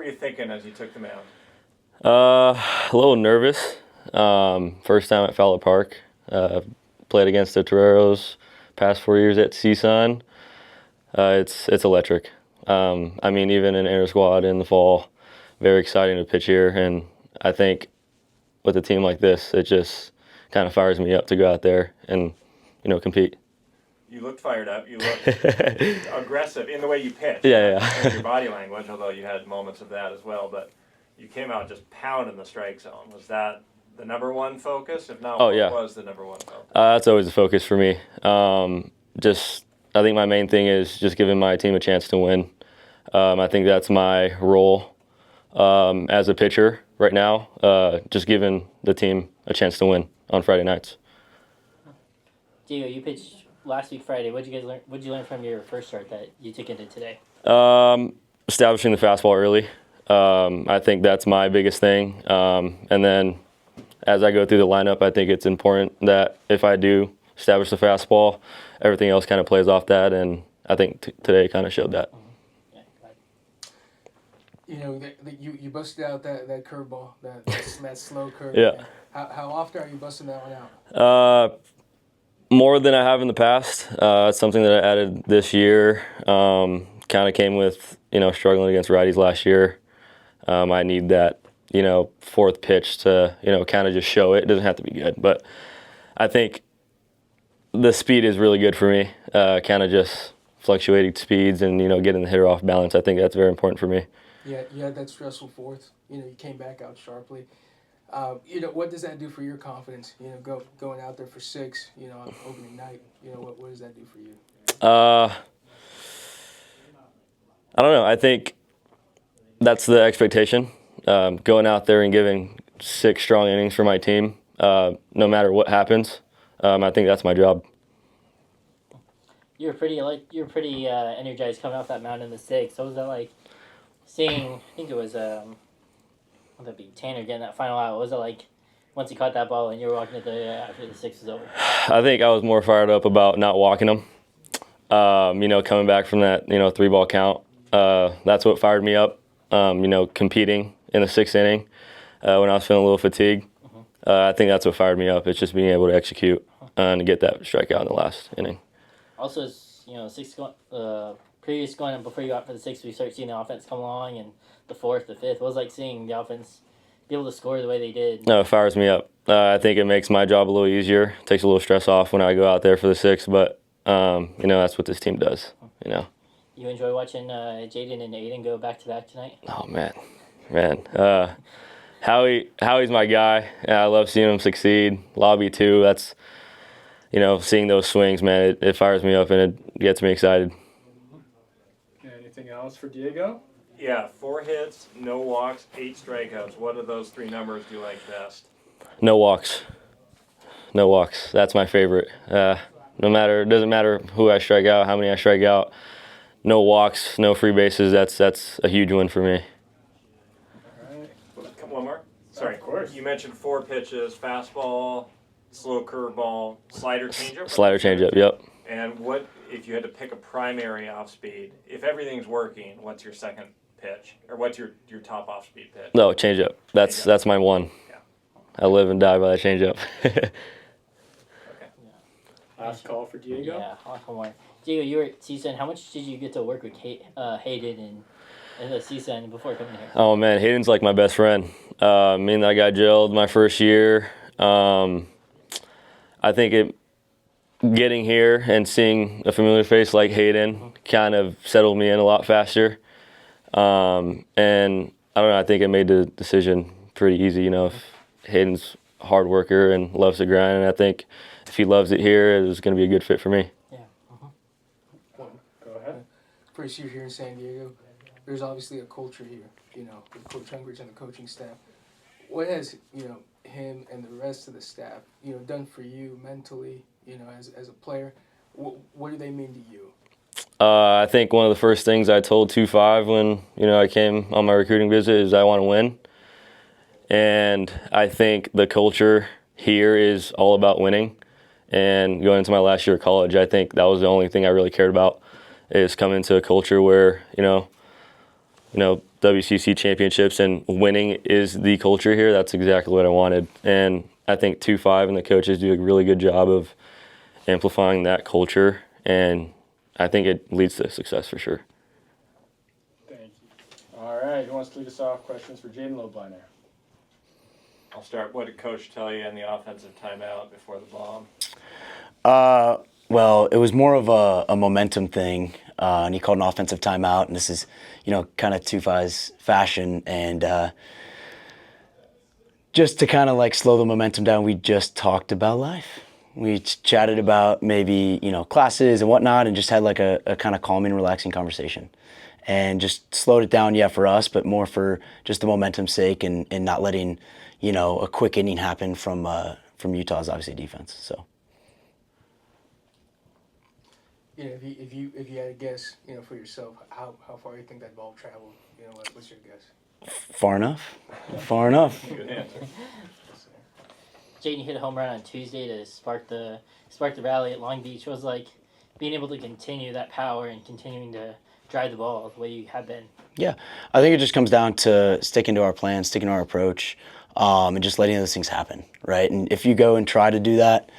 were you thinking as you took the mound? A little nervous. First time at Fowler Park. Played against the Toreros past 4 years at CSUN. It's electric. I mean, even in inter squad in the fall, very exciting to pitch here. And I think with a team like this, it just kind of fires me up to go out there and, compete. You looked fired up. You looked aggressive in the way you pitched. Yeah. And your body language, although you had moments of that as well. But you came out just pounding the strike zone. Was that the number one focus? If not, what was the number one focus? That's always a focus for me. I think my main thing is just giving my team a chance to win. I think that's my role as a pitcher right now, just giving the team a chance to win on Friday nights. Diego, you pitched last week Friday. What did you learn from your first start that you took into today? Establishing the fastball early. I think that's my biggest thing. And then as I go through the lineup, I think it's important that if I do establish the fastball, everything else kind of plays off that, and I think today kind of showed that. You busted out that curveball, that slow curve. Yeah. How often are you busting that one out? More than I have in the past. It's something that I added this year. Kind of came with struggling against righties last year. I need that fourth pitch to kind of just show it. It doesn't have to be good, but I think the speed is really good for me. Kind of just fluctuating speeds and getting the hitter off balance. I think that's very important for me. Yeah, you had that stressful fourth. You came back out sharply. What does that do for your confidence? Going out there for 6. On opening night. What does that do for you? I don't know. I think that's the expectation. Going out there and giving 6 strong innings for my team, no matter what happens. I think that's my job. You were pretty energized coming off that mound in the 6th. So what was that like? Seeing, I think it was what would that be, Tanner getting that final out. What was it like once he caught that ball and you were walking it after the 6th was over? I think I was more fired up about not walking him. Coming back from that 3-ball count. That's what fired me up. Competing in the 6th inning when I was feeling a little fatigued. I think that's what fired me up. It's just being able to execute and get that strikeout in the last inning. Also, previous going and before you got for the 6th, we start seeing the offense come along, and the 4th, the 5th. What was it like seeing the offense be able to score the way they did? No, it fires me up. I think it makes my job a little easier. It takes a little stress off when I go out there for the 6th, but that's what this team does. You enjoy watching Jayden and Aiden go back-to-back tonight? Oh, man. Howie's my guy. I love seeing him succeed. Lobby, too. That's, seeing those swings, man, it fires me up and it gets me excited. Anything else for Diego? Yeah, 4 hits, no walks, 8 strikeouts. What of those 3 numbers do you like best? No walks. That's my favorite. It doesn't matter who I strike out, how many I strike out. No walks, no free bases. That's a huge win for me. All right. One more. Sorry. Of course. You mentioned 4 pitches: fastball, slow curveball, slider changeup. Slider changeup. Yep. And what if you had to pick a primary off speed? If everything's working, what's your second pitch, or what's your top off speed pitch? No, changeup. That's my one. Yeah. I live and die by that changeup. Okay. Last call for Diego. Yeah, one more. Diego, you were at CSUN. How much did you get to work with Hayden in the CSUN before coming here? Oh, man, Hayden's like my best friend. Me and that guy gelled my first year. I think getting here and seeing a familiar face like Hayden kind of settled me in a lot faster. And I don't know, I think it made the decision pretty easy. If Hayden's a hard worker and loves to grind, and I think if he loves it here, it was going to be a good fit for me. Yeah. Go ahead. First year here in San Diego, there's obviously a culture here, with Coach Ungricht and the coaching staff. What has, him and the rest of the staff, done for you mentally, as a player? What do they mean to you? I think one of the first things I told 2-5 when, I came on my recruiting visit is I want to win. And I think the culture here is all about winning. And going into my last year of college, I think that was the only thing I really cared about, is coming to a culture where, WCC championships and winning is the culture here, that's exactly what I wanted. And I think 2-5 and the coaches do a really good job of amplifying that culture, and I think it leads to success for sure. Thank you. All right, who wants to lead us off? Questions for Jayden Lobliner? I'll start. What did Coach tell you in the offensive timeout before the bomb? Well, it was more of a momentum thing, and he called an offensive timeout, and this is, kind of 2-5's fashion, and just to kind of like slow the momentum down, we just talked about life. We chatted about maybe, classes and whatnot, and just had like a kind of calming, relaxing conversation. And just slowed it down, for us, but more for just the momentum's sake and not letting, a quick inning happen from Utah's obviously defense. So. If you had a guess, for yourself, how far you think that ball traveled, what's your guess? Far enough. Far enough. Good answer. Jayden hit a home run on Tuesday to spark the rally at Long Beach. What was like being able to continue that power and continuing to drive the ball the way you have been? Yeah, I think it just comes down to sticking to our plan, sticking to our approach, and just letting those things happen, right? And if you go and try to do that,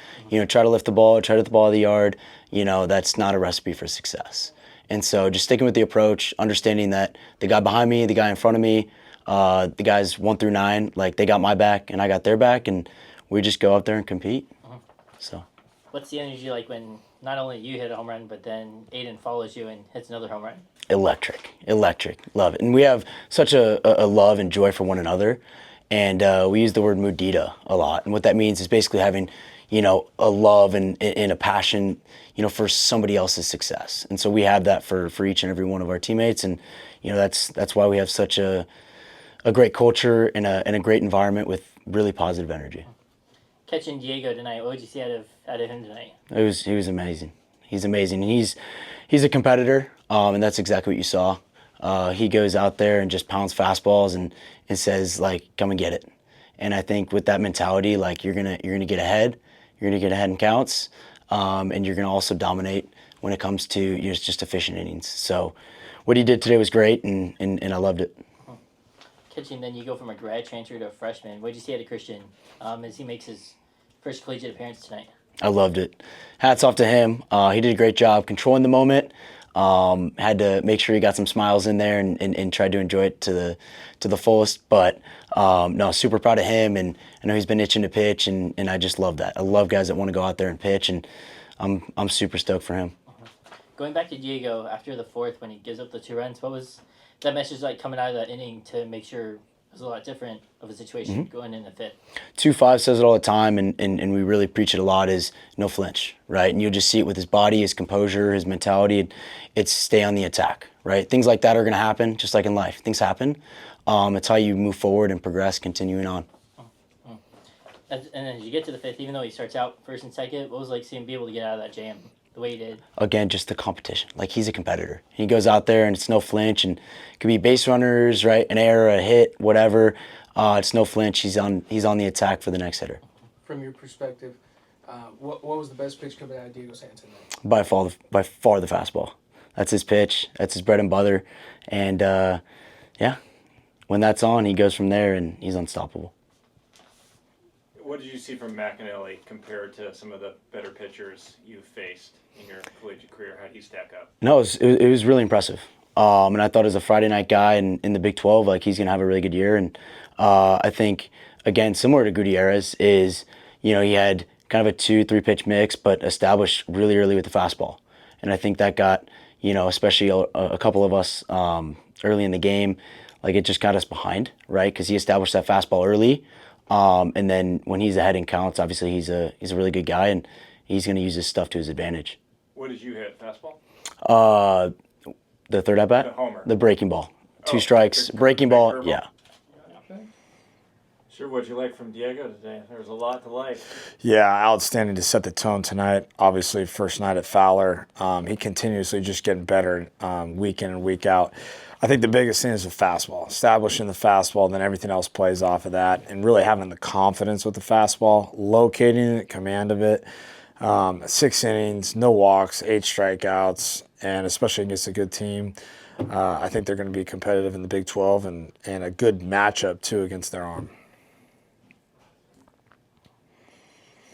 try to lift the ball, try to hit the ball out of the yard, that's not a recipe for success. And so just sticking with the approach, understanding that the guy behind me, the guy in front of me, the guys 1 through 9, like they got my back and I got their back, and we just go out there and compete. So. What's the energy like when not only you hit a home run, but then Aiden follows you and hits another home run? Electric. Love it. And we have such a love and joy for one another. And we use the word mudita a lot. And what that means is basically having, a love and a passion, for somebody else's success. And so we have that for each and every one of our teammates. And, that's why we have such a great culture and a great environment with really positive energy. Catching Diego tonight, what would you see out of him tonight? He was amazing. He's amazing. And he's a competitor, and that's exactly what you saw. He goes out there and just pounds fastballs and says, like, come and get it. And I think with that mentality, like, you're gonna get ahead. You're gonna get ahead in counts, and you're gonna also dominate when it comes to just efficient innings. So what he did today was great, and I loved it. Catching, then you go from a grad transfer to a freshman. What did you see out of Christian as he makes his first collegiate appearance tonight? I loved it. Hats off to him. He did a great job controlling the moment. Had to make sure he got some smiles in there and tried to enjoy it to the fullest. But no, super proud of him, and I know he's been itching to pitch, and I just love that. I love guys that want to go out there and pitch, and I'm super stoked for him. Going back to Diego after the fourth when he gives up the 2 runs, what was that message like coming out of that inning to make sure it was a lot different of a situation going in the fifth? 2-5 says it all the time, and we really preach it a lot, is no flinch, right? And you'll just see it with his body, his composure, his mentality. It's stay on the attack, right? Things like that are going to happen, just like in life. Things happen. It's how you move forward and progress, continuing on. And then as you get to the fifth, even though he starts out first and second, what was it like seeing him be able to get out of that jam the way he did? Again, just the competition. Like, he's a competitor. He goes out there and it's no flinch, and it could be base runners, right? An error, a hit, whatever. It's no flinch. He's on the attack for the next hitter. From your perspective, what was the best pitch coming out of Diego's hand tonight? By far the fastball. That's his pitch. That's his bread and butter. And yeah, when that's on, he goes from there and he's unstoppable. What did you see from McAnally compared to some of the better pitchers you've faced in your collegiate career? How did he stack up? No, it was really impressive. And I thought as a Friday night guy in the Big 12, like, he's going to have a really good year. And I think, again, similar to Gutierrez, is, he had kind of a 2-3 pitch mix, but established really early with the fastball. And I think that got, especially a couple of us early in the game, like, it just got us behind, right? Because he established that fastball early. And then when he's ahead in counts, obviously he's a really good guy, and he's going to use his stuff to his advantage. What did you hit? Fastball? The third at bat? The homer. The breaking ball. 2 strikes. Breaking ball, curveball? yeah. Sure, what'd you like from Diego today? There was a lot to like. Yeah, outstanding to set the tone tonight. Obviously, first night at Fowler. He continuously just getting better week in and week out. I think the biggest thing is the fastball. Establishing the fastball, then everything else plays off of that, and really having the confidence with the fastball, locating it, command of it. 6 innings, no walks, 8 strikeouts, and especially against a good team. I think they're going to be competitive in the Big 12 and a good matchup, too, against their arm.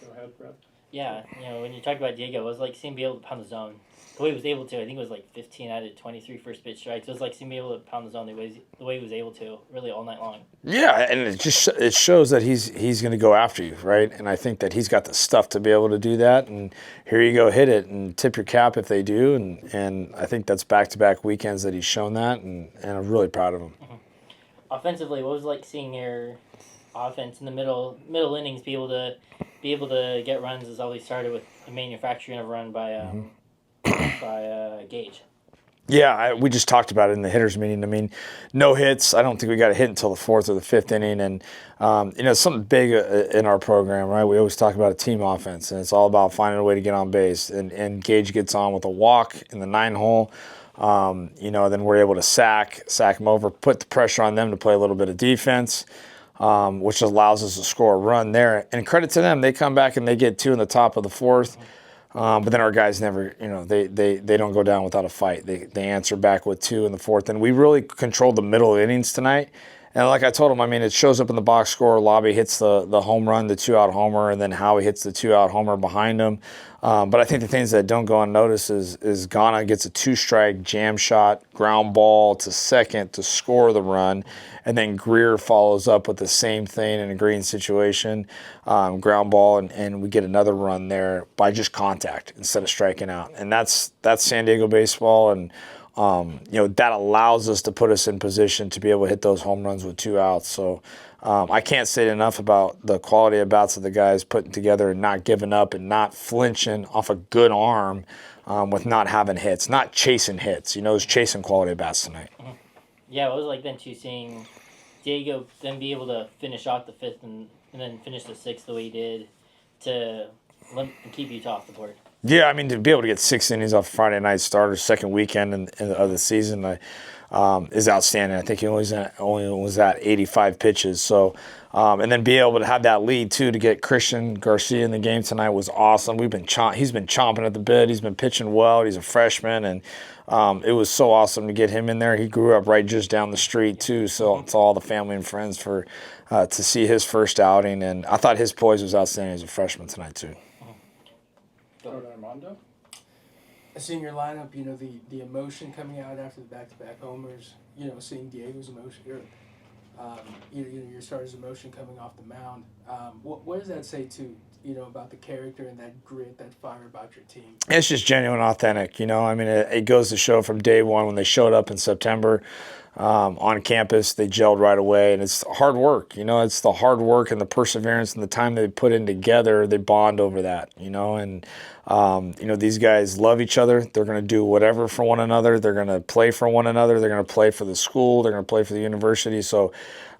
Go ahead, Brett. Yeah, when you talk about Diego, it was like seeing him be able to pound the zone. The way he was able to, I think it was like 15 out of 23 first pitch strikes. It was like seeing him be able to pound the zone the way he was able to, really all night long. Yeah, and it shows that he's going to go after you, right? And I think that he's got the stuff to be able to do that. And here you go, hit it, and tip your cap if they do. And I think that's back-to-back weekends that he's shown that, and I'm really proud of him. Mm-hmm. Offensively, what was it like seeing your offense in the middle innings be able to get runs? As always started with a manufacturing of a run by Gage. Yeah, we just talked about it in the hitters meeting. I mean, no hits. I don't think we got a hit until the fourth or the fifth inning. And, something big in our program, right? We always talk about a team offense, and it's all about finding a way to get on base. And Gage gets on with a walk in the 9-hole. Then we're able to sack them over, put the pressure on them to play a little bit of defense, which allows us to score a run there. And credit to them, they come back and they get 2 in the top of the fourth. But then our guys never, they don't go down without a fight. They answer back with 2 in the fourth. And we really controlled the middle innings tonight. And like I told him, I mean, it shows up in the box score. Lobby hits the home run, the 2-out homer, and then Howie hits the 2-out homer behind him. But I think the things that don't go unnoticed is Ghana gets a 2-strike jam shot, ground ball to second to score the run. And then Greer follows up with the same thing in a green situation, ground ball, and we get another run there by just contact instead of striking out. And that's San Diego baseball, and that allows us to put us in position to be able to hit those home runs with 2 outs. So I can't say enough about the quality of bats of the guys putting together and not giving up and not flinching off a good arm with not having hits, not chasing hits. It was chasing quality of bats tonight. Yeah, it was like then too seeing Diego then be able to finish off the 5th and then finish the 6th the way he did to keep Utah off the board. Yeah, I mean, to be able to get 6 innings off Friday night starter, second weekend of the season is outstanding. I think he only was at 85 pitches. So, and then be able to have that lead, too, to get Christian Garcia in the game tonight was awesome. He's been chomping at the bit. He's been pitching well. He's a freshman, and it was so awesome to get him in there. He grew up right just down the street, too, so it's all the family and friends to see his first outing. And I thought his poise was outstanding as a freshman tonight, too. Armando? Seeing your lineup, the emotion coming out after the back-to-back homers, seeing Diego's emotion, your starter's emotion coming off the mound. What does that say to about the character and that grit, that fire about your team? It's just genuine, authentic. I mean, it goes to show from day one when they showed up in September on campus, they gelled right away, and it's hard work. It's the hard work and the perseverance and the time they put in together. They bond over that. And these guys love each other. They're going to do whatever for one another. They're going to play for one another. They're going to play for the school. They're going to play for the university. So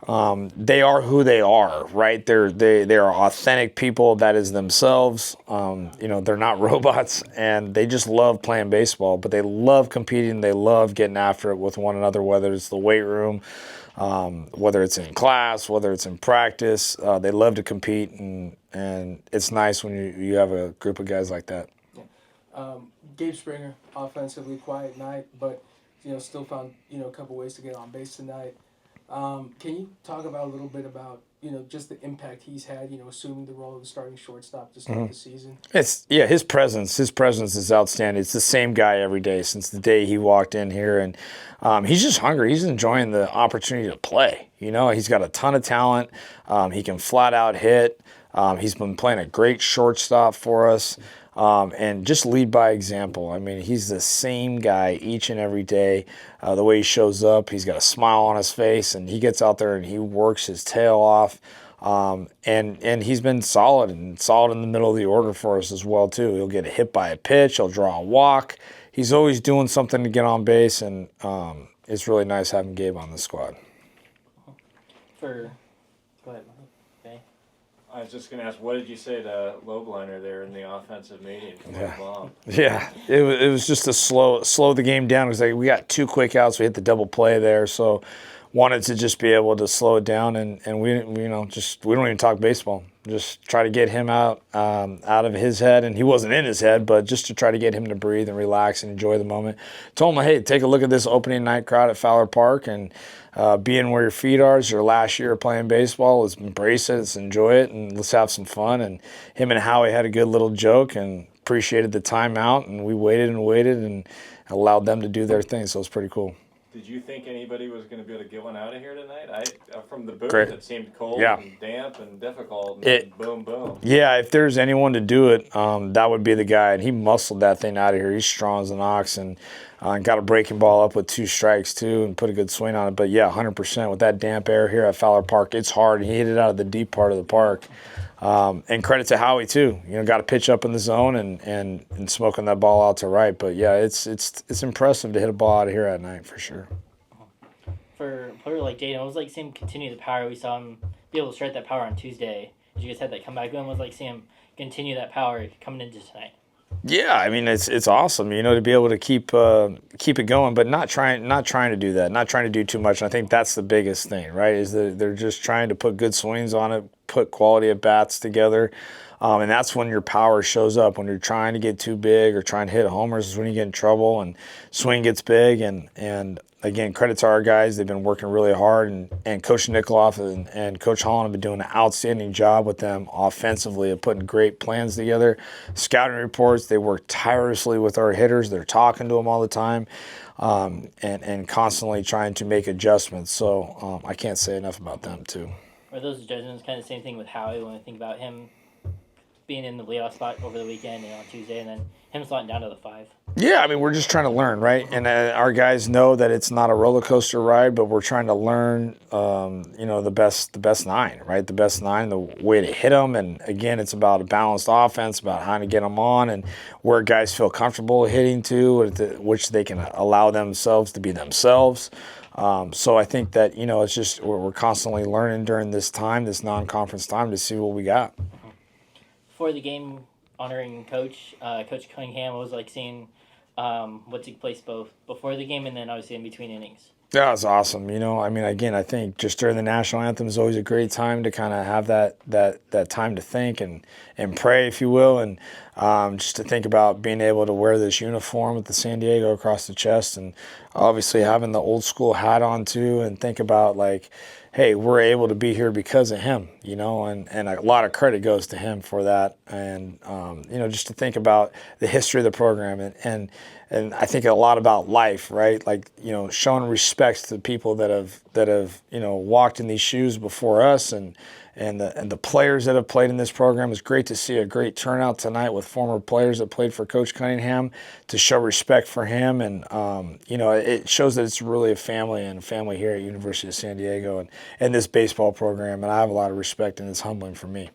they are who they are, right? They are authentic people. That is themselves. They're not robots, and they just love playing baseball. But they love competing. They love getting after it with one another, whether it's the weight room, whether it's in class, whether it's in practice. They love to compete, and it's nice when you have a group of guys like that. Yeah. Gabe Springer, offensively quiet night, but still found a couple ways to get on base tonight. Can you talk about a little bit about just the impact he's had, assuming the role of the starting shortstop to start the season? His presence is outstanding. It's the same guy every day since the day he walked in here, and he's just hungry. He's enjoying the opportunity to play. He's got a ton of talent. He can flat out hit. He's been playing a great shortstop for us. And just lead by example. I mean, he's the same guy each and every day. The way he shows up, he's got a smile on his face, and he gets out there and he works his tail off. And he's been solid in the middle of the order for us as well, too. He'll get hit by a pitch. He'll draw a walk. He's always doing something to get on base, and it's really nice having Gabe on the squad. Go ahead, Mike. Okay. I was just going to ask, what did you say to Lobliner there in the offensive meeting? Yeah, it was just to slow the game down because we got 2 quick outs. We hit the double play there, so wanted to just be able to slow it down, and we don't even talk baseball. Just try to get him out of his head, and he wasn't in his head, but just to try to get him to breathe and relax and enjoy the moment. Told him, hey, take a look at this opening night crowd at Fowler Park, and being where your feet are. It's your last year playing baseball. Let's embrace it. Let's enjoy it, and let's have some fun. And him and Howie had a good little joke and appreciated the timeout, and we waited and allowed them to do their thing. So it was pretty cool. Did you think anybody was going to be able to get one out of here tonight? From the booth, Great. It seemed cold Yeah. and damp and difficult. And boom, boom. Yeah, if there's anyone to do it, that would be the guy. And he muscled that thing out of here. He's strong as an ox, and got a breaking ball up with 2 strikes, too, and put a good swing on it. But, yeah, 100% with that damp air here at Fowler Park. It's hard. He hit it out of the deep part of the park. And credit to Howie, too. Got to pitch up in the zone and smoking that ball out to right. But, yeah, it's impressive to hit a ball out of here at night for sure. For a player like Jayden, it was like seeing him continue the power. We saw him be able to start that power on Tuesday. Did you guys have that comeback? It was like seeing him continue that power coming into tonight. Yeah, I mean it's awesome, to be able to keep it going, but not trying to do that, not trying to do too much. And I think that's the biggest thing, right? Is that they're just trying to put good swings on it, put quality at bats together, and that's when your power shows up. When you're trying to get too big or trying to hit homers is when you get in trouble and swing gets big. And again, credit to our guys. They've been working really hard, and Coach Nikoloff and Coach Holland have been doing an outstanding job with them offensively of putting great plans together. Scouting reports, they work tirelessly with our hitters. They're talking to them all the time, and constantly trying to make adjustments. So I can't say enough about them, too. Are those adjustments kind of the same thing with Howie when we think about him being in the leadoff spot over the weekend and on Tuesday, and then him slotting down to the 5? Yeah, I mean, we're just trying to learn, right? And our guys know that it's not a roller coaster ride, but we're trying to learn, the best 9, right? The best 9, the way to hit them. And again, it's about a balanced offense, about how to get them on, and where guys feel comfortable hitting to, which they can allow themselves to be themselves. So I think that, it's just we're constantly learning during this time, this non-conference time, to see what we got. Before the game, honoring Coach Cunningham, was like seeing what took place both before the game and then obviously in between innings. That was awesome. Again, I think just during the national anthem is always a great time to kind of have that time to think and pray, if you will, and just to think about being able to wear this uniform with the San Diego across the chest, and obviously having the old school hat on too, and think about like, hey, we're able to be here because of him, and a lot of credit goes to him for that. And, just to think about the history of the program and I think a lot about life, right? Like, showing respect to the people that have walked in these shoes before us and the players that have played in this program. It's great to see a great turnout tonight with former players that played for Coach Cunningham to show respect for him. And, it shows that it's really a family here at University of San Diego and this baseball program. And I have a lot of respect, and it's humbling for me.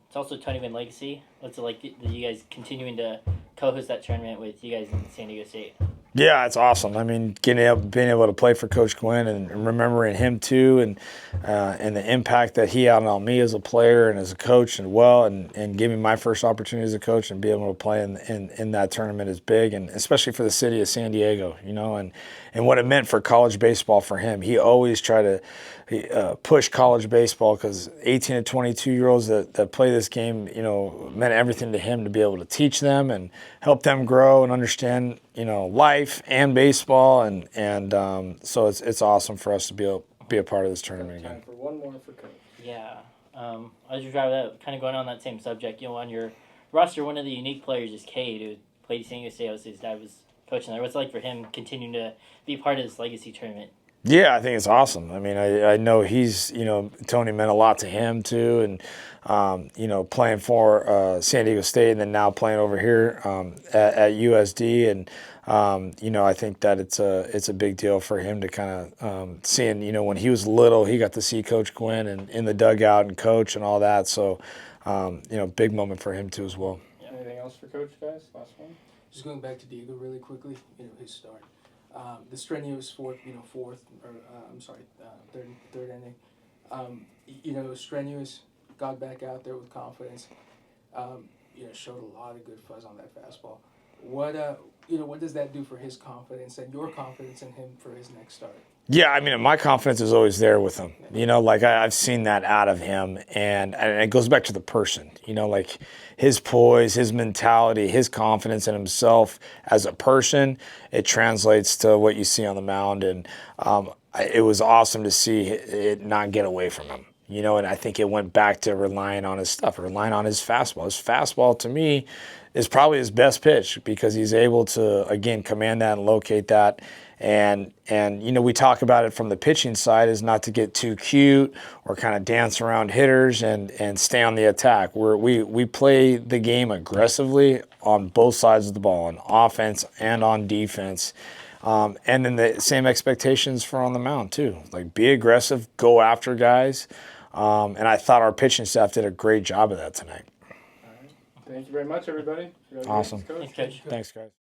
It's also tournament legacy. What's it like you guys continuing to co-host that tournament with you guys in San Diego State? Yeah, it's awesome. I mean, being able to play for Coach Gwynn and remembering him too, and the impact that he had on me as a player and as a coach, and giving my first opportunity as a coach and being able to play in that tournament is big, and especially for the city of San Diego, and what it meant for college baseball for him. He always tried to push college baseball because 18 to 22-year-olds that play this game, meant everything to him to be able to teach them and help them grow and understand, life and baseball, and so it's awesome for us to be a part of this tournament again. Time for one more for Coach. Yeah. As you drive that, kind of going on that same subject, on your roster, one of the unique players is Cade, who played San Diego State. His dad was coaching there. What's it like for him continuing to be part of this legacy tournament? Yeah, I think it's awesome. I mean, I know he's, Tony meant a lot to him too, and, playing for San Diego State and then now playing over here at USD. And, I think that it's a big deal for him to kind of seeing, when he was little, he got to see Coach Gwynn and in the dugout and coach and all that. So, big moment for him too as well. Yeah. Anything else for Coach, guys? Last one? Just going back to Diego really quickly, his start. The strenuous third inning. Strenuous, got back out there with confidence. Showed a lot of good fuzz on that fastball. What does that do for his confidence and your confidence in him for his next start? Yeah, I mean, my confidence is always there with him. You know, like I've seen that out of him, and it goes back to the person. You know, like his poise, his mentality, his confidence in himself as a person. It translates to what you see on the mound, and it was awesome to see it not get away from him. You know, and I think it went back to relying on his stuff, relying on his fastball. His fastball, to me, is probably his best pitch because he's able to, again, command that and locate that. And you know, we talk about it from the pitching side is not to get too cute or kind of dance around hitters and stay on the attack. We play the game aggressively on both sides of the ball, on offense and on defense. And then the same expectations for on the mound, too. Like, be aggressive, go after guys. And I thought our pitching staff did a great job of that tonight. All right. Thank you very much, everybody. Awesome. Thanks, Coach. Thanks, guys.